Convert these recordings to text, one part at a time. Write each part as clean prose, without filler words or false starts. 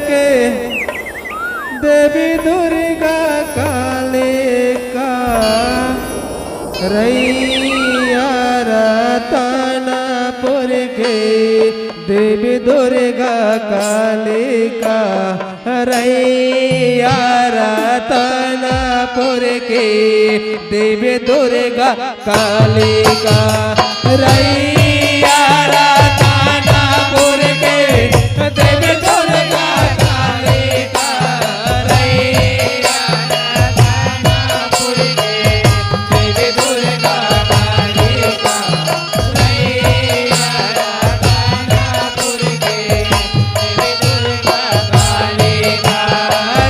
के देवी दुर्गा काली का रैया रतनपुर के देवी दुर्गा काली का रैया रतनपुर के देवी दुर्गा काली का रैया रतनपुर के देवी दुर्गा काली का रैया रतनपुर के देवी दुर्गा काली का रैया रतनपुर के देवी दुर्गा काली का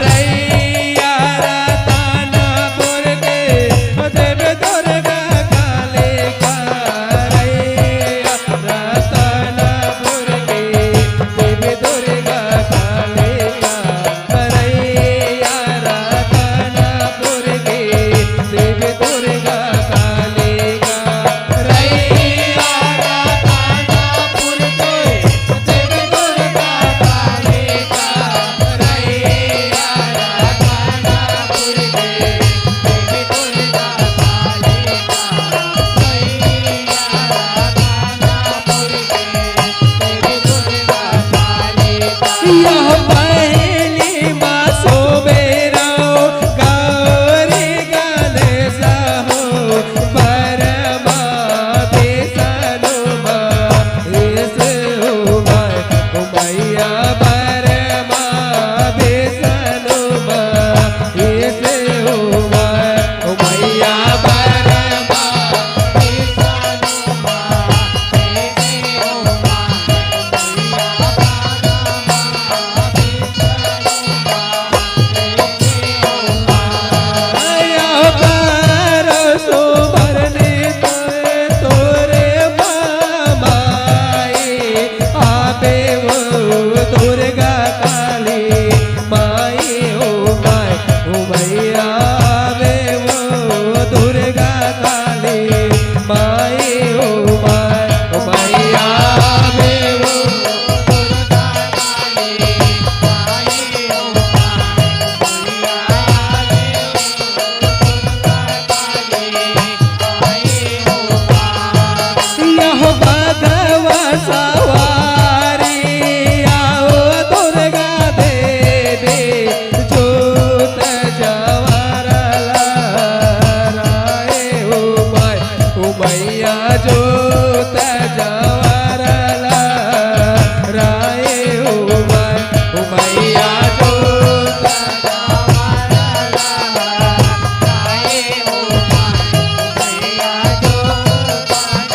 रैया रतनपुर के देवी दुर्गा काली का रैया रतनपुर के देवी दुर्गा काली का रैया रतनपुर के देवी दुर्गा काली का रैया रतनपुर के देवी दुर्गा काली का रैया रतनपुर के देवी दुर्गा काली का रैया रतनपुर के देवी दुर्गा काली का यह पहली मासो मेरा गौरी गणेश हो परमा विष्णु महेश हो मैया परमा विष्णु महेश हो मैया परमा दुर्गा काली माई हो माई हो मैया वे वो दुर्गा काली माई हो माई हो मैया वे वो दुर्गा काली माई हो यह भगवा सवारी आओ दुर्गा देवी जोत जवार लहराए हो मैया जोत जवार लहराए हो मैया जोत जवार लहराए हो मैया जोत जवार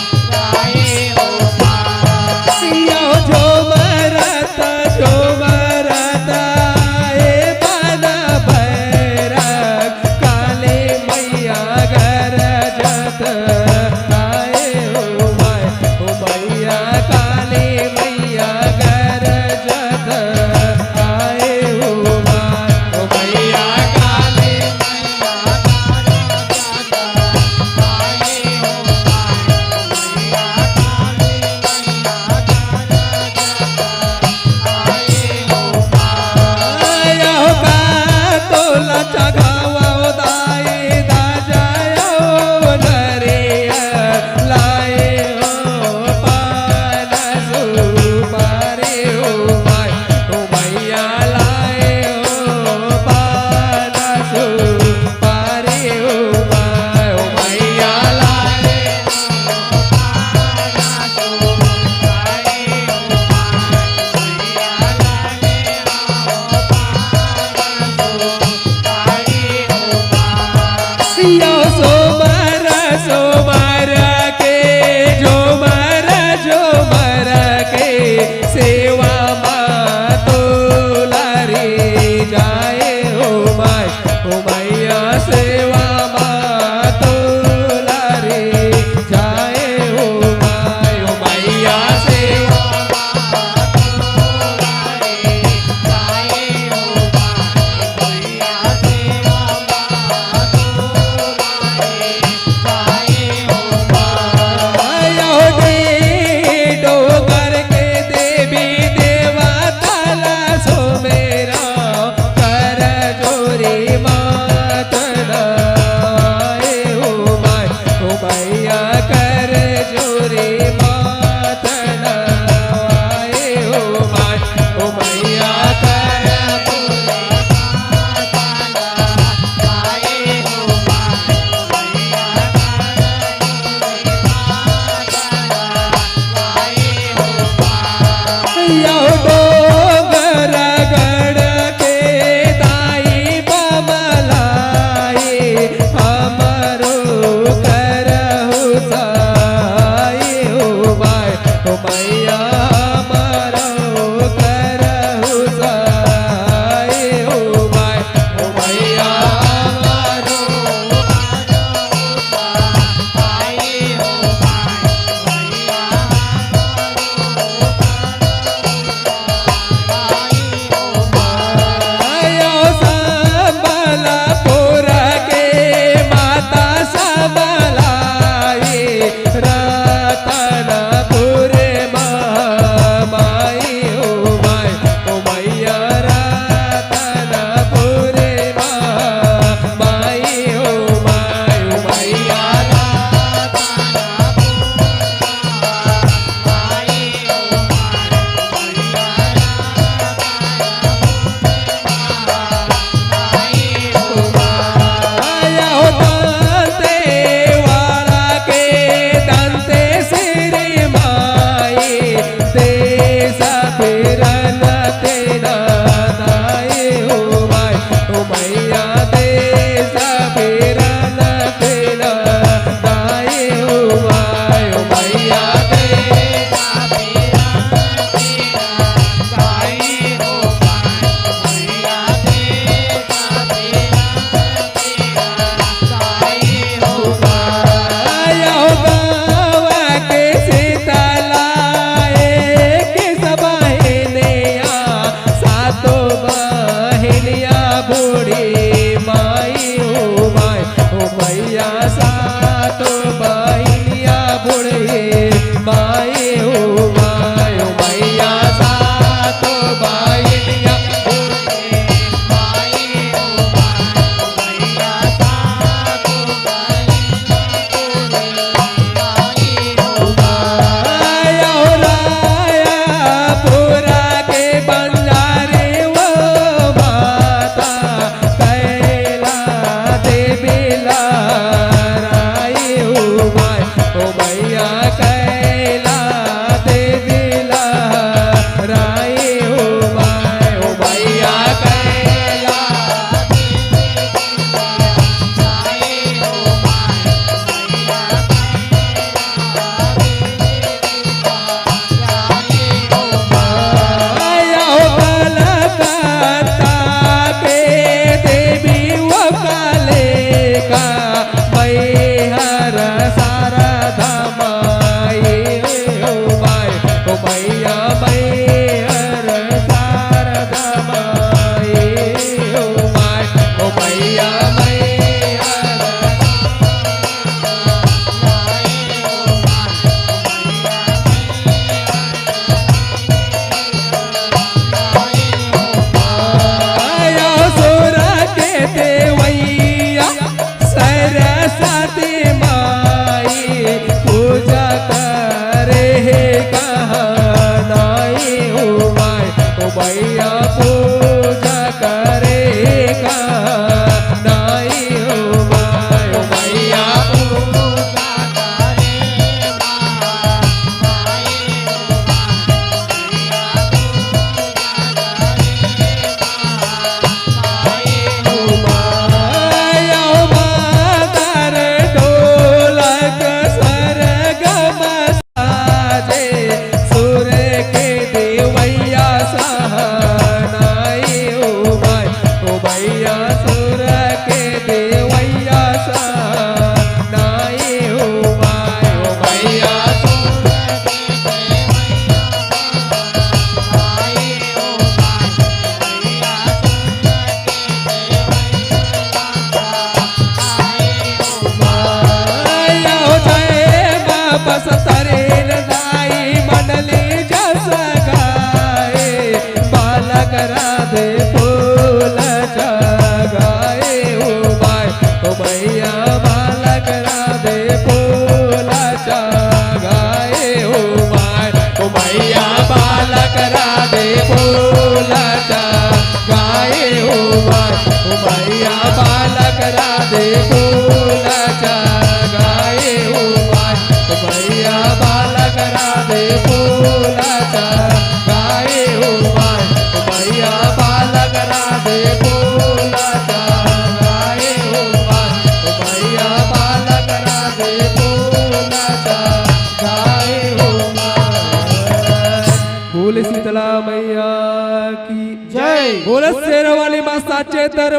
लहराए हो सिया जो मरत ए बना बैरक काली मैया गरजत आए हो मैया काली मैया गरजत आए हो मैया काली मैया गरजत आए हो मैया काली मैया तोला चगावा दाई दा जायो नरिया लाए हो पान सुपारी हो मैया लाए हो पान सुपारी हो मैया लाए हो पान सुपारी हो मैया लाए सोमर के झोमर के सेवा मातोलारी जाए हो मैया सेवा मातोलारी जाए हो मैया सेवा मातोलारी जाए हो मैया सेवा मातोलारी जाए हो डोगर के देवी मैया मारो करहु सहाय ओ माय ओ मैया मारो आयो संबलपुर के माता सबलाई रतनपुर बोल शेरवाली माँ साचे दरबार